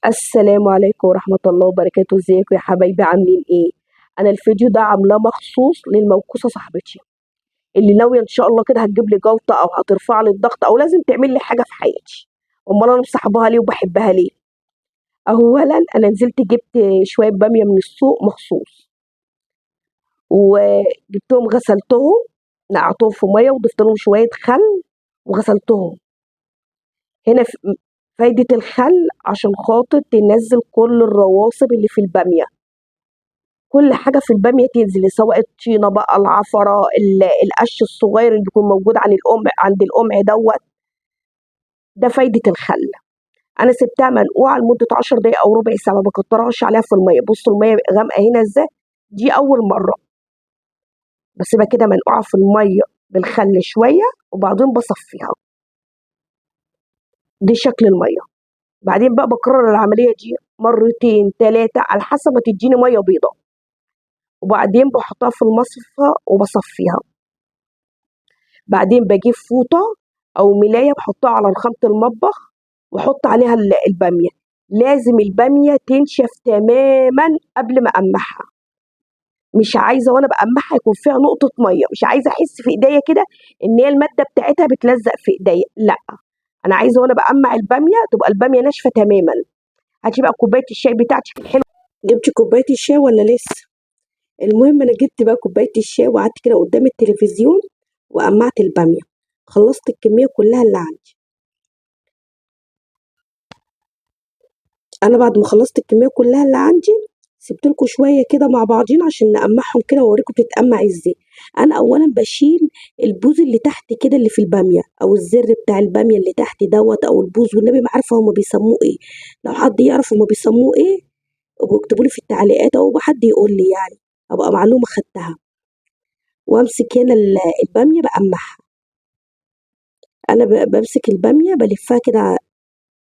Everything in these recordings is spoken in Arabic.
السلام عليكم ورحمة الله وبركاته. ازيكم يا حبايبي، عاملين ايه؟ انا الفيديو ده عاملاه مخصوص للموكوسة صاحبتي اللي ناوية ان شاء الله كده هتجيب لي جلطة او هترفع لي الضغط او لازم تعمل لي حاجة في حياتي. امال انا مصاحباها ليه وبحبها ليه؟ اولا انا نزلت جبت شوية بامية من السوق مخصوص، وجبتهم غسلتهم، نقعتهم في مية وضفت لهم شوية خل وغسلتهم. هنا فايدة الخل عشان خاطر تنزل كل الرواسب اللي في البامية، كل حاجة في البامية تنزل، سواء الطينة بقى، العفرة، القش الصغير اللي بيكون موجود عند القمع دوت. ده فايدة الخل. أنا سبتها منقوعة لمدة 10 دقايق أو ربع ساعة، ما بكترهاش عليها في المية. بصوا المية غامقة هنا ازاي، دي أول مرة بسيبها كده منقوعة في المية بالخل شوية وبعدين بصفيها. دي شكل المية. بعدين بقى بكرر العملية دي مرتين تلاتة على حسب ما تديني مية بيضة، وبعدين بحطها في المصفى وبصفيها. بعدين باجيب فوطة أو ملاية باحطها على رخامة المطبخ واحط عليها البامية. لازم البامية تنشف تماما قبل ما أقمعها. مش عايزة وأنا بقمعها يكون فيها نقطة مية، مش عايزة أحس في إيديا كده إن هي المادة بتاعتها بتلزق في إيديا، لأ. أنا عايزة وأنا بقمع البامية تبقى البامية ناشفة تماما. هاتي بقى كوباية الشاي بتاعتك الحلوة. جبتي كوباية الشاي ولا لسه؟ المهم أنا جبت بقى كوباية الشاي وقعدت كده قدام التلفزيون وقمعت البامية. خلصت الكمية كلها اللي عندي. أنا بعد ما خلصت الكمية كلها اللي عندي سبت لكم شوية كده مع بعضين عشان نقمعهم كده واوريكم بتتقمع ازاي. أنا أولا بشيل البوز اللي تحت كده اللي في البامية، أو الزر بتاع البامية اللي تحت دوت، أو البوز، والنبي ما عارفة هما بيسموه ايه. لو حد يعرف هما بيسموه ايه اكتبوا لي في التعليقات، أو حد يقول لي يعني أبقى معلومة خدتها. وأمسك هنا البامية بقمعها. أنا بمسك البامية بلفها كده،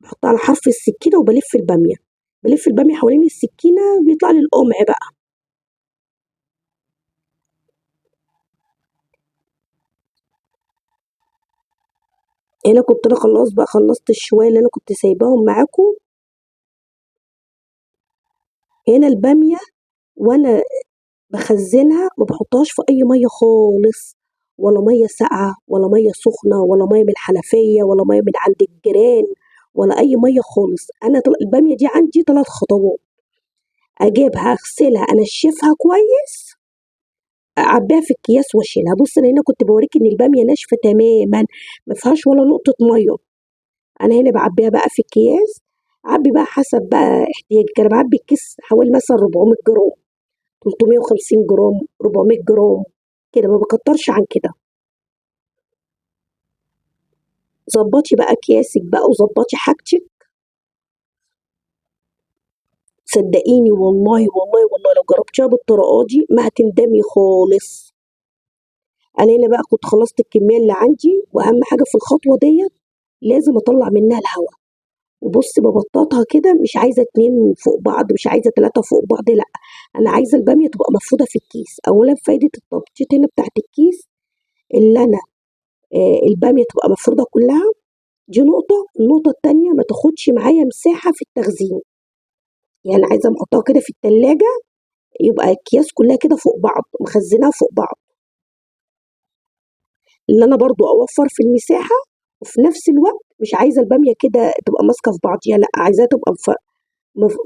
باحطها على حرف السكينة وبالف البامية، بالف البامية حوالين السكينة بيطلع لي القمع بقى. هنا كنت أنا خلاص بقى خلصت الشوية اللي أنا كنت سايباهم معاكم. هنا البامية وأنا بخزنها ما بحطهاش في أي مية خالص، ولا مية ساقعة ولا مية سخنة ولا مية من الحنفية ولا مية من عند الجيران ولا أي مية خالص. أنا البامية دي عندي 3 خطوات: أجيبها أغسلها أنشفها كويس، أعبيها في الأكياس وأشيلها. بُص أنا هنا كنت باوريكِ إن البامية ناشفة تمامًا، ما فيهاش ولا نقطة مَيّة. أنا هنا باعبيها بقى في أكياس، أعبي بقى حسب بقى احتياجِك. أنا باعبي الكيس حوالي مثلًا 400 جرام، 350 جرام، 400 جرام، كده ما باكترش عن كده. ضبّطي بقى أكياسِك بقى وضبّطي حاجتِك. صدقيني والله، والله، والله لو جربتيها بالطريقة دي ما هتندمي خالص. أنا هنا بقى كنت خلصت الكمية اللي عندي، وأهم حاجة في الخطوة ديّة لازم أطلّع منها الهوا. وبُص بابطّطها كده، مش عايزة 2 فوق بعض، مش عايزة 3 فوق بعض، لأ. أنا عايزة البامية تبقى مفروضة في الكيس. أولًا فايدة التبطيط هنا بتاعة الكيس اللي أنا البامية تبقى مفروضة كلّها، دي نقطة. النقطة التانية ما تاخدش معايا مساحة في التخزين. يعني عايزة أمّا أحطها كده في التلاجة يبقى الأكياس كلّها كده فوق بعض، مخزّناها فوق بعض. اللي أنا برضه أوفّر في المساحة، وفي نفس الوقت مش عايزة البامية كده تبقى ماسكة في بعضيها، لأ، عايزاها تبقى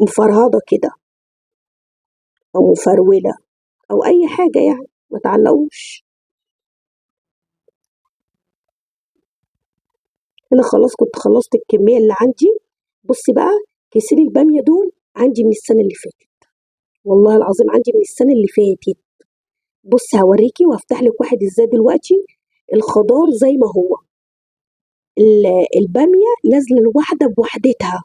مفرهدة كده أو مفرولة أو أي حاجة يعني، ما تعلّقوش. أنا خلاص كنت خلّصت الكمية اللي عندي. بُصّي بقى، كيسين البامية دول عندي من السنة اللي فاتت، والله العظيم عندي من السنة اللي فاتت. بُصّي هاورّيكِ وهافتح لِك واحد إزاي دلوقتي. الخضار زي ما هو، البامية نازلة الواحدة بوحدتها.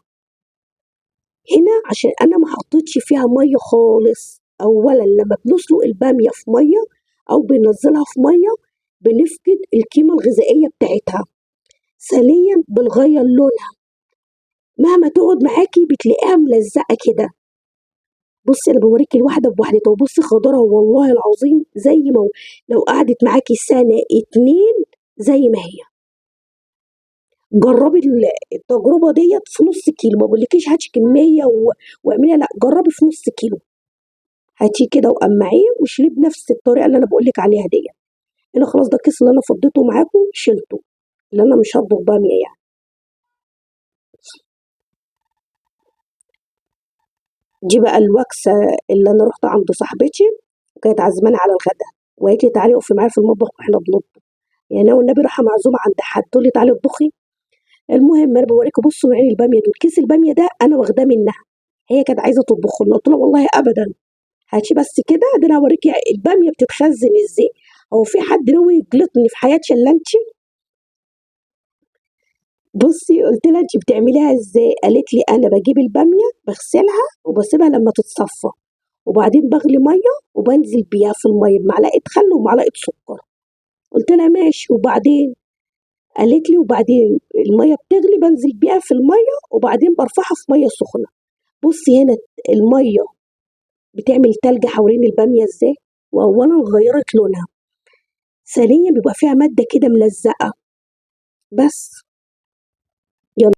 هنا عشان أنا ما حطيتش فيها مَيّة خالص. أولًا لمّا بنسلق البامية في مَيّة أو بننزّلها في مَيّة بنفقد القيمة الغذائية بتاعتها. ثانيًا بنغيّر لونها، مهما تقعد معاكِ بتلاقيها ملزقة كده. بُصّي أنا باوريكِ الواحدة بوحدتها، وبُصّي خضارها والله العظيم زي ما هو، لو قعدت معاكِ سنة 2 زي ما هي. جربي التجربه ديت في نص كيلو، ما بقولكيش هاتي كميه واعمليها، لا جربي في نص كيلو، هاتيه كده وقمعيه وشيليه بنفس الطريقه اللي انا بقولك عليها ديت. هنا خلاص ده الكيس اللي انا فضيته معاكم شلته، اللي انا مش هطبخ باميه يعني. دي بقى الوكسه اللي انا رحت عند صاحبتي وكانت عازماني على الغدا، وقالت لي تعالي اقفي معايا في المطبخ واحنا بنطبخ، يعني انا والنبي رايحه معزومه عند حد تقول لي تعالي اطبخي. المهم انا بوريكم، بصوا نوعين الباميه دول، كيس الباميه ده انا واخداه منها، هي كانت عايزه تطبخه لنا، قلت لها والله ابدا، هاتي بس كده، ده انا هوريكي الباميه بتتخزن ازاي. هو في حد ناوي يجلطني في حياتي الا انت؟ بصي قلت لها انت بتعمليها ازاي؟ قالت لي انا بجيب الباميه بغسلها وبسيبها لما تتصفى، وبعدين بغلي ميه وبنزل بيها في الميه بمعلقه خل ومعلقه سكر. قلت لها ماشي، وبعدين؟ قالت لي وبعدين الميه بتغلي بنزل بيها في الميه وبعدين برفعها في ميه سخنه. بصي هنا الميه بتعمل تلج حوالين الباميه ازاي، واولا غيرت لونها، ثانيا بيبقى فيها ماده كده ملزقه، بس